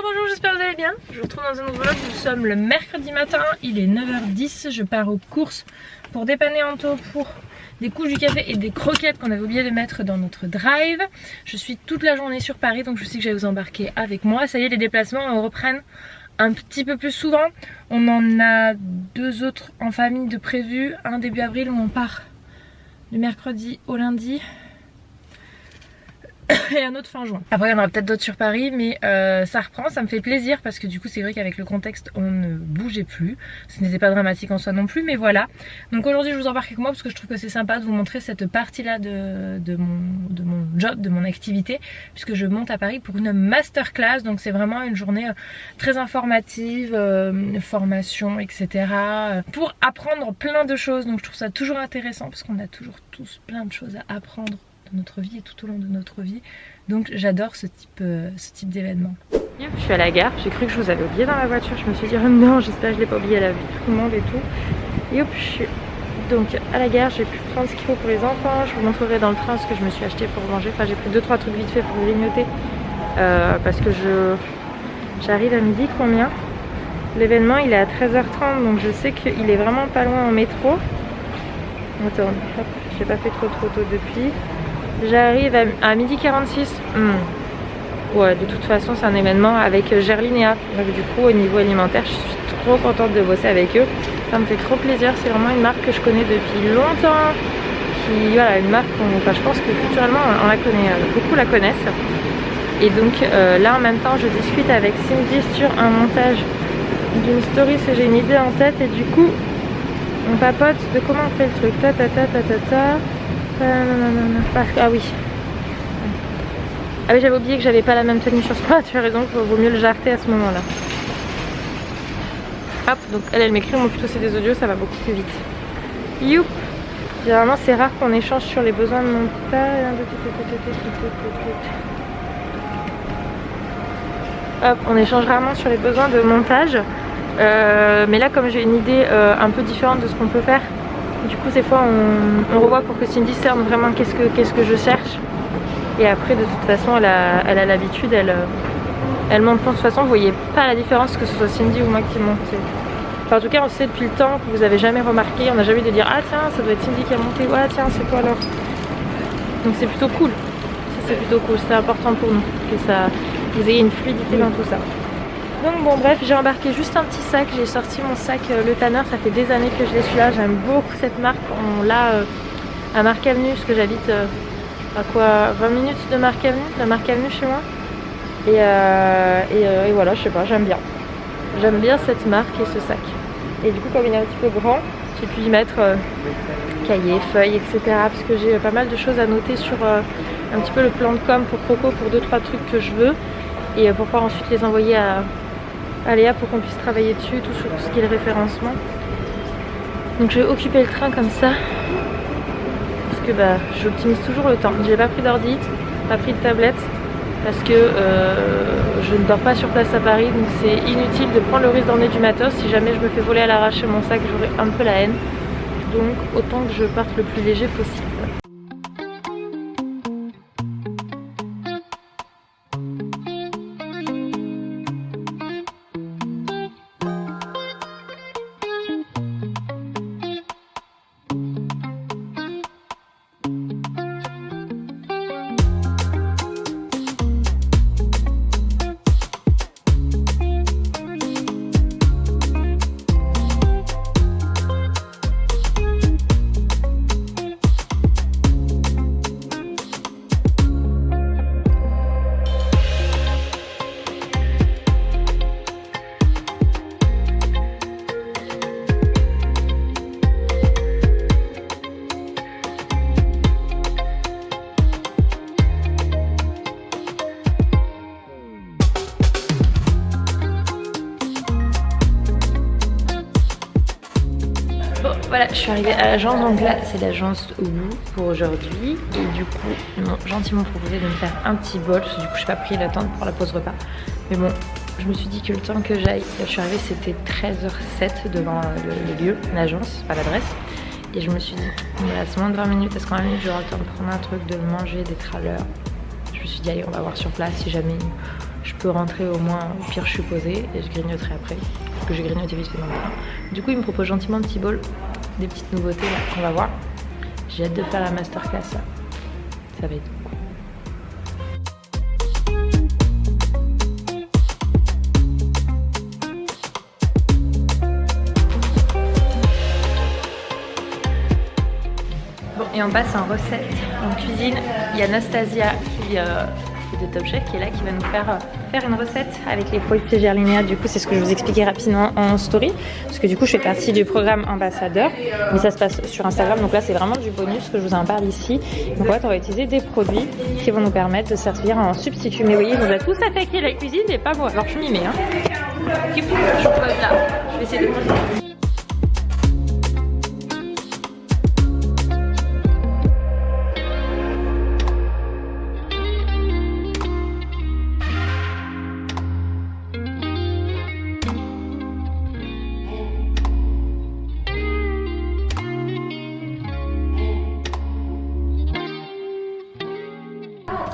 Bonjour, j'espère que vous allez bien. Je vous retrouve dans un nouveau vlog. Nous sommes le mercredi matin, il est 9h10. Je pars aux courses pour dépanner Anto pour des couches du café et des croquettes qu'on avait oublié de mettre dans notre drive. Je suis toute la journée sur Paris, donc je sais que je vais vous embarquer avec moi. Ça y est, les déplacements reprennent un petit peu plus souvent. On en a 2 autres en famille de prévus. Un début avril où on part du mercredi au lundi. Et un autre fin juin. Après il y en aura peut-être d'autres sur Paris, mais ça reprend, ça me fait plaisir parce que du coup c'est vrai qu'avec le contexte on ne bougeait plus. Ce n'était pas dramatique en soi non plus, mais voilà. Donc aujourd'hui je vous embarque avec moi parce que je trouve que c'est sympa de vous montrer cette partie là de mon job, de mon activité, puisque je monte à Paris pour une masterclass. Donc c'est vraiment une journée très informative, formation, etc. Pour apprendre plein de choses. Donc je trouve ça toujours intéressant parce qu'on a toujours tous plein de choses à apprendre dans notre vie et tout au long de notre vie, donc j'adore ce type d'événement. Je suis à la gare, j'ai cru que je vous avais oublié dans la voiture, je me suis dit oh non, j'espère que je l'ai pas oublié à la vue tout le monde et tout. Et hop, je suis donc à la gare, j'ai pu prendre ce qu'il faut pour les enfants. Je vous montrerai dans le train ce que je me suis acheté pour manger. Enfin, j'ai pris 2-3 trucs vite fait pour grignoter parce que j'arrive à midi combien. L'événement il est à 13h30, donc je sais qu'il est vraiment pas loin en métro. Attends, hop, j'ai pas fait trop tôt depuis. J'arrive à 12h46. Ouais, de toute façon c'est un événement avec Gerlinéa. Donc du coup au niveau alimentaire je suis trop contente de bosser avec eux. Ça me fait trop plaisir, c'est vraiment une marque que je connais depuis longtemps. Voilà, une marque, je pense que culturellement on la connaît, beaucoup la connaissent. Et donc là en même temps je discute avec Cindy sur un montage d'une story parce que j'ai une idée en tête et du coup on papote de comment on fait le truc. Ah oui. Ah oui, j'avais oublié que j'avais pas la même tenue sur ce point. Tu as raison, il vaut mieux le jarter à ce moment là. Hop, donc elle m'écrit, moi plutôt c'est des audios, ça va beaucoup plus vite. Youp. Généralement c'est rare qu'on échange sur les besoins de montage. Hop, on échange rarement sur les besoins de montage. Mais là comme j'ai une idée un peu différente de ce qu'on peut faire, du coup ces fois on revoit pour que Cindy cerne vraiment qu'est-ce que je cherche. Et après de toute façon elle a l'habitude, elle monte. De toute façon vous voyez pas la différence que ce soit Cindy ou moi qui monte. Enfin, en tout cas on sait depuis le temps que vous avez jamais remarqué, on n'a jamais eu de dire ah tiens ça doit être Cindy qui a monté, ouais tiens c'est toi alors. Donc c'est plutôt cool, c'est plutôt cool, c'est important pour nous que vous ayez une fluidité dans tout ça. Donc bon bref, j'ai embarqué juste un petit sac, j'ai sorti mon sac Le Tanner, ça fait des années que je l'ai celui-là, j'aime beaucoup cette marque. On l'a à Marc Avenue, parce que j'habite à quoi 20 minutes de Marc Avenue, chez moi. Et voilà, je sais pas, j'aime bien cette marque et ce sac. Et du coup comme il est un petit peu grand, j'ai pu y mettre cahiers, feuilles, etc. Parce que j'ai pas mal de choses à noter sur un petit peu le plan de com pour Coco, pour 2-3 trucs que je veux. Et pour pouvoir ensuite les envoyer à Léa pour qu'on puisse travailler dessus, tout sur ce qui est le référencement. Donc je vais occuper le train comme ça. Parce que j'optimise toujours le temps. J'ai pas pris d'ordi, pas pris de tablette. Parce que je ne dors pas sur place à Paris. Donc c'est inutile de prendre le risque d'emmener du matos. Si jamais je me fais voler à l'arrache mon sac, j'aurai un peu la haine. Donc autant que je parte le plus léger possible. Voilà, je suis arrivée à l'agence, donc là c'est l'agence Woo pour aujourd'hui. Et du coup, ils m'ont gentiment proposé de me faire un petit bol, parce que du coup je n'ai pas pris le temps pour la pause repas. Mais bon, je me suis dit que le temps que j'aille, je suis arrivée c'était 13h07 devant le lieu, l'agence, pas l'adresse. Et je me suis dit, voilà, c'est moins de 20 minutes, est-ce qu'en 20 minutes j'aurai le temps de prendre un truc, de le manger, d'être à l'heure. Je me suis dit allez, on va voir sur place si jamais je peux rentrer au moins, au pire je suis posée et je grignoterai après, parce que j'ai grignoté vite fait dans le train. Du coup il me propose gentiment un petit bol, des petites nouveautés là, on va voir. J'ai hâte de faire la masterclass là, ça va être cool. Et on passe en recette, en cuisine. Il y a Anastasia qui est de Top Chef qui est là, qui va nous faire une recette avec les pois gerlinéa. Du coup, c'est ce que je vous expliquais rapidement en story. Parce que du coup, je fais partie du programme ambassadeur. Mais ça se passe sur Instagram. Donc là, c'est vraiment du bonus que je vous en parle ici. Donc en fait, on va utiliser des produits qui vont nous permettre de servir en substitut. Mais vous voyez, on va tous attaquer la cuisine et pas moi. Alors je m'y mets. Hein. Du coup, je vous pose là. Je vais essayer de manger.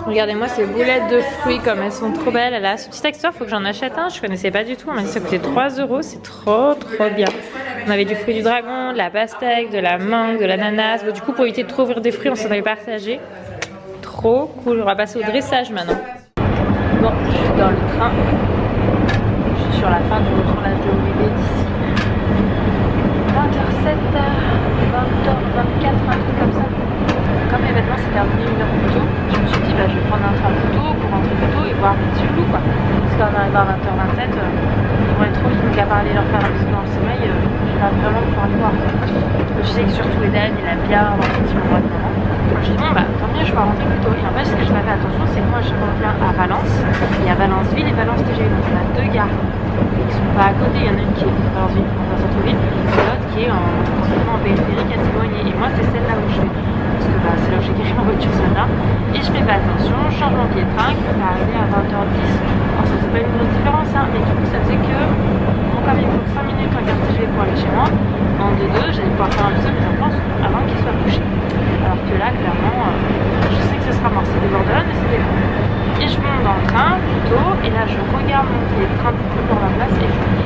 Regardez-moi ces boulettes de fruits comme elles sont trop belles. Elle a ce petit texture, faut que j'en achète un. Je connaissais pas du tout. On m'a dit que ça coûtait 3 €. C'est trop bien. On avait du fruit du dragon, de la pastèque, de la mangue, de l'ananas. Bon, du coup, pour éviter de trop ouvrir des fruits, on s'en avait partagé. Trop cool. On va passer au dressage maintenant. Bon, je suis dans le train. Je suis sur la fin du retournage de bébé d'ici 20h07, 20h24, un truc comme ça. Comme les vêtements c'est terminé 1 heure plus tôt, je me suis dit bah je vais prendre un train plus tôt pour rentrer plus tôt et voir un petit loup quoi. Parce qu'en arrivant à 20h27, ils vont être trop vite, donc à part aller leur faire un bisou dans le sommeil, je vais vraiment pouvoir les voir. Je sais que surtout Eden, il aime bien avoir un petit moment de moment. Je dis bon bah tant mieux, je vais rentrer plus tôt. Et en fait ce que je m'avais attention c'est que moi je reviens à Valence, il y a Valence-Ville et Valence TGV, donc on a 2 gares. Qui sont pas à côté, il y en a une qui est dans Valence-Ville, dans le centre-ville, et l'autre qui est en périphérique assez éloignée. Et moi c'est celle-là où je vais. Parce que bah, c'est là où j'ai garé ma voiture ce matin et je fais pas attention, je change mon billet de train qui va arriver à 20h10. Alors ça c'est pas une grosse différence hein, mais du coup ça faisait que bon, comme il me faut 5 minutes en gare TGV pour aller chez moi, en 2-2 j'allais pouvoir faire un bisou à mes enfants avant qu'ils soient couchés. Alors que là clairement je sais que ce sera mort, c'est des bordelons mais c'est des bons. Et je monte dans le train plutôt et là je regarde mon billet de train pour pour la place et je me dis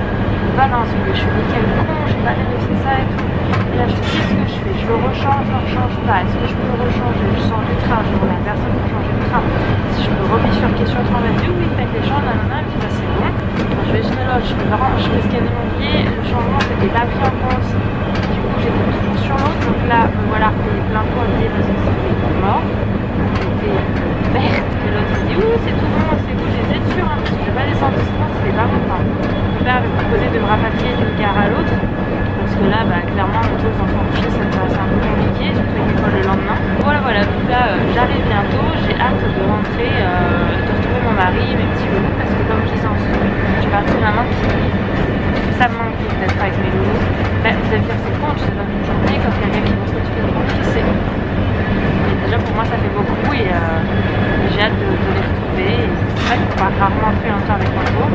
Valence, je suis dit quel con, j'ai pas laissé ça et tout. Et là je me dis qu'est-ce que je fais, je le rechange, je le rechange pas, est-ce que je peux le rechanger, je sors du train, je demande à la personne pour changer de train, si je peux rebifurquer sur le train, elle me dit oui faites les gens, nanana, elle me dit bah c'est bon. Je vais je me loge, je vais scanner mon billet, le changement c'était pas pris en compte, du coup j'étais toujours sur l'autre, donc là me voilà repayé plein pot à billet parce que c'était mort, j'étais verte, et l'autre il dit oui c'est tout bon, c'est tout, j'étais sûre, hein, parce que je vais pas descendre sinon c'était pas bon. Enfin, mon père avait proposé de me rapatrier d'une gare à l'autre, parce que là bah clairement les autres enfants couchés ça me paraissait un peu compliqué, surtout avec l'école le lendemain. Voilà, donc là j'arrive bientôt, j'ai hâte de rentrer, de retrouver mon mari, mes petits loulous, parce que comme je disais en story, je suis partie vraiment qui ça me manque d'être avec mes loulous. Bah, vous allez me dire c'est con, je sais pas une journée quand quelqu'un qui pense que tu fais le monde, qui sait. Et déjà pour moi ça fait beaucoup et j'ai hâte de les retrouver. Et c'est vrai qu'on va rarement rentrer longtemps avec mon tour.